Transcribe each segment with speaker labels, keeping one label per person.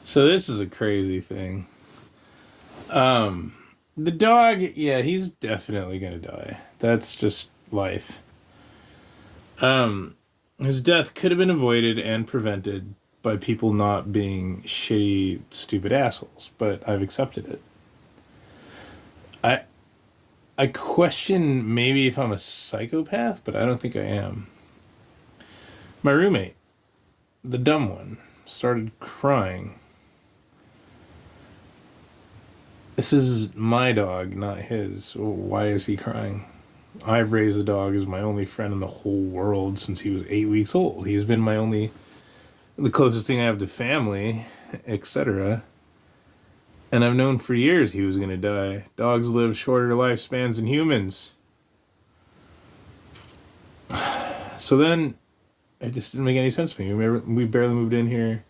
Speaker 1: So this is a crazy thing. The dog, yeah, he's definitely gonna die. That's just life. Um, his death could have been avoided and prevented by people not being shitty, stupid assholes, but I've accepted it. I I question maybe if I'm a psychopath, but I don't think I am. My roommate, the dumb one, started crying. This is my dog, not his. Why is he crying? I've raised the dog as my only friend in the whole world since he was 8 weeks old. He's been the closest thing I have to family, etc. And I've known for years he was gonna die. Dogs live shorter lifespans than humans. So then it just didn't make any sense to me. We barely moved in here.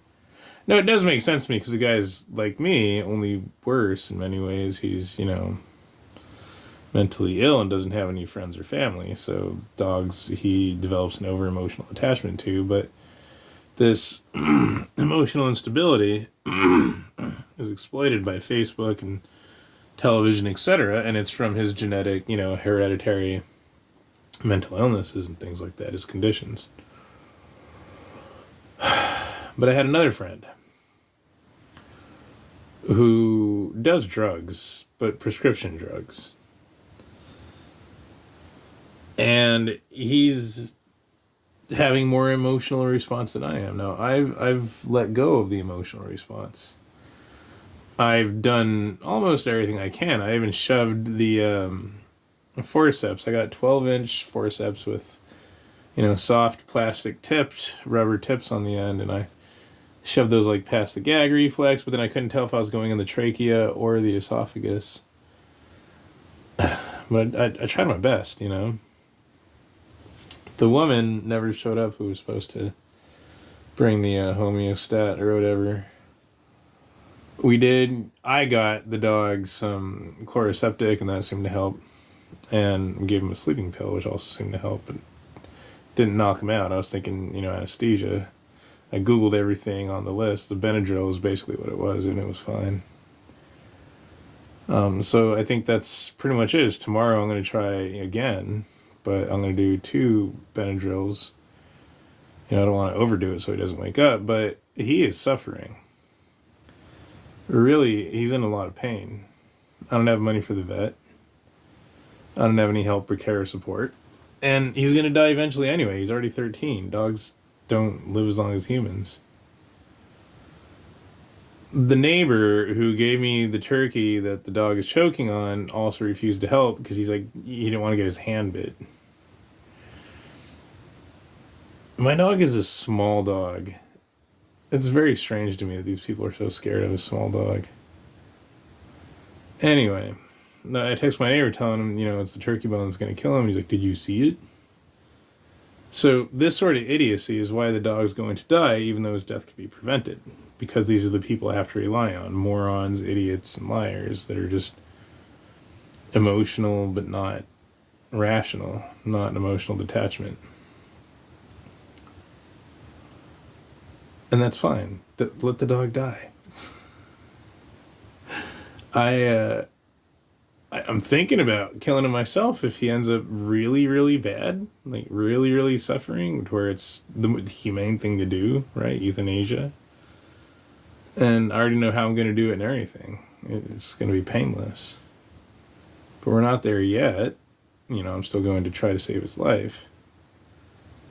Speaker 1: No, it does make sense to me because the guy's like me, only worse in many ways. He's, mentally ill and doesn't have any friends or family. So dogs he develops an over emotional attachment to, but this emotional instability is exploited by Facebook and television, etc. And it's from his genetic, hereditary mental illnesses and things like that, his conditions. But I had another friend who does drugs, but prescription drugs. And he's having more emotional response than I am. Now, I've let go of the emotional response. I've done almost everything I can. I even shoved the forceps. I got 12-inch forceps with, soft plastic tipped rubber tips on the end, and I shoved those like past the gag reflex, but then I couldn't tell if I was going in the trachea or the esophagus. But I tried my best. The woman never showed up who was supposed to bring the homeostat or whatever. We did. I got the dog some chloroseptic, and that seemed to help. And we gave him a sleeping pill, which also seemed to help, but didn't knock him out. I was thinking, anesthesia. I Googled everything on the list. The Benadryl was basically what it was, and it was fine. So I think that's pretty much it. Tomorrow I'm going to try again, but I'm going to do 2 Benadryls. I don't want to overdo it so he doesn't wake up, but he is suffering. Really, he's in a lot of pain. I don't have money for the vet. I don't have any help or care or support. And he's going to die eventually anyway. He's already 13. Dogs don't live as long as humans. The neighbor who gave me the turkey that the dog is choking on also refused to help because he's like, he didn't want to get his hand bit. My dog is a small dog. It's very strange to me that these people are so scared of a small dog. Anyway, I text my neighbor telling him, it's the turkey bone that's going to kill him. He's like, did you see it? So this sort of idiocy is why the dog's going to die, even though his death could be prevented. Because these are the people I have to rely on. Morons, idiots, and liars that are just emotional but not rational, not an emotional detachment. And that's fine. Let the dog die. I I'm thinking about killing him myself if he ends up really, really bad, like really, really suffering, where it's the humane thing to do, right? Euthanasia. And I already know how I'm going to do it and everything. It's going to be painless. But we're not there yet. I'm still going to try to save his life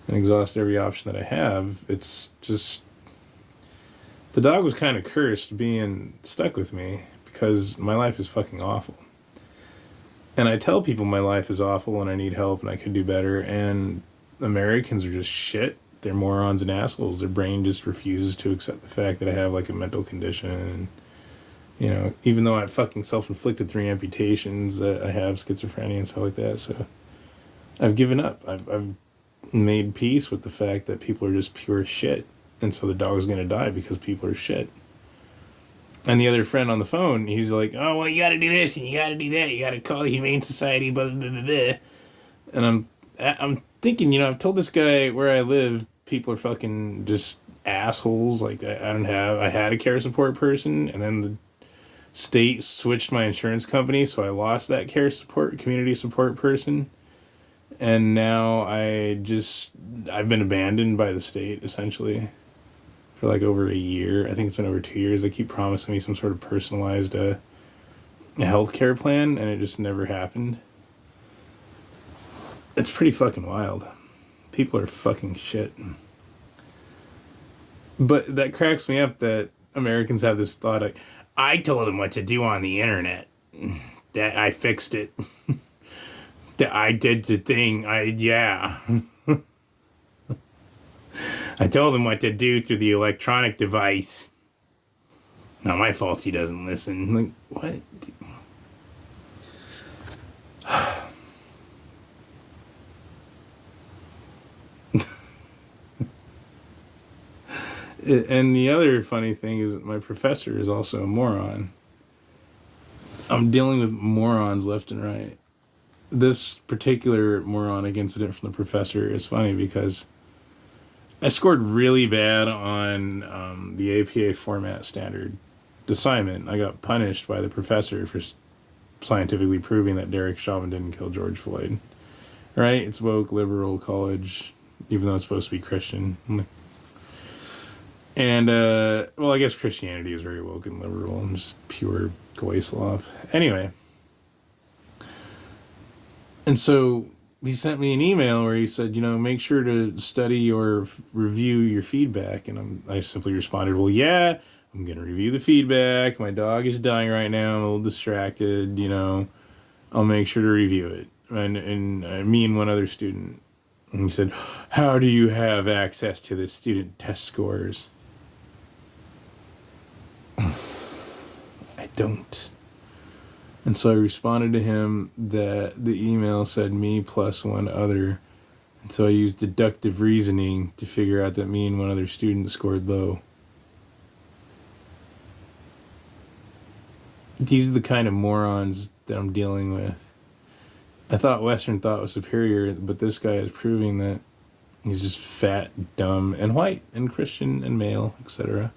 Speaker 1: and exhaust every option that I have. It's just the dog was kind of cursed being stuck with me because my life is fucking awful. And I tell people my life is awful and I need help and I could do better. And Americans are just shit. They're morons and assholes. Their brain just refuses to accept the fact that I have like a mental condition. And, even though I fucking self-inflicted 3 amputations, that I have schizophrenia and stuff like that. So I've given up. I've made peace with the fact that people are just pure shit. And so the dog's going to die because people are shit. And the other friend on the phone, he's like, oh, well, you got to do this and you got to do that. You got to call the Humane Society, blah, blah, blah, blah. And I'm thinking, I've told this guy where I live, people are fucking just assholes. Like I had a care support person, and then the state switched my insurance company, so I lost that community support person. And now I've been abandoned by the state essentially for like over a year. I think it's been over 2 years. They keep promising me some sort of personalized healthcare plan, and it just never happened. It's pretty fucking wild. People are fucking shit. But that cracks me up that Americans have this thought like, I told him what to do on the internet. That I fixed it. That I did the thing. Yeah. I told him what to do through the electronic device. Not my fault he doesn't listen. Like, what? And the other funny thing is that my professor is also a moron. I'm dealing with morons left and right. This particular moronic incident from the professor is funny because I scored really bad on the APA format standard assignment. I got punished by the professor for scientifically proving that Derek Chauvin didn't kill George Floyd. Right? It's woke, liberal college, even though it's supposed to be Christian. And, well, I guess Christianity is very woke and liberal and just pure Goyslop. Anyway. And so he sent me an email where he said, make sure to study or review your feedback. And I simply responded, well, yeah, I'm going to review the feedback. My dog is dying right now. I'm a little distracted, I'll make sure to review it. And me and one other student. And he said, how do you have access to the student test scores? I don't. And so I responded to him that the email said me plus one other. And so I used deductive reasoning to figure out that me and one other student scored low. These are the kind of morons that I'm dealing with. I thought Western thought was superior, but this guy is proving that he's just fat, dumb, and white, and Christian, and male, etc.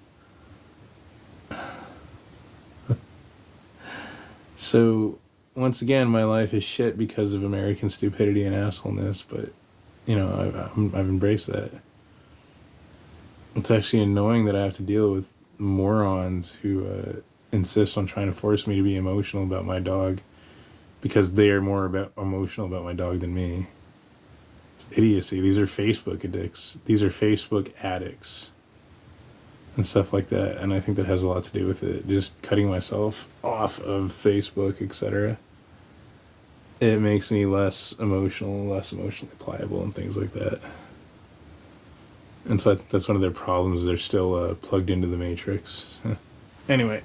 Speaker 1: So, once again, my life is shit because of American stupidity and assholeness, but, I've embraced that. It's actually annoying that I have to deal with morons who insist on trying to force me to be emotional about my dog because they are more emotional about my dog than me. It's idiocy. These are Facebook addicts. These are Facebook addicts. And stuff like that, and I think that has a lot to do with it. Just cutting myself off of Facebook, etc. It makes me less emotionally pliable, and things like that. And so I think that's one of their problems. They're still plugged into the Matrix. Anyway.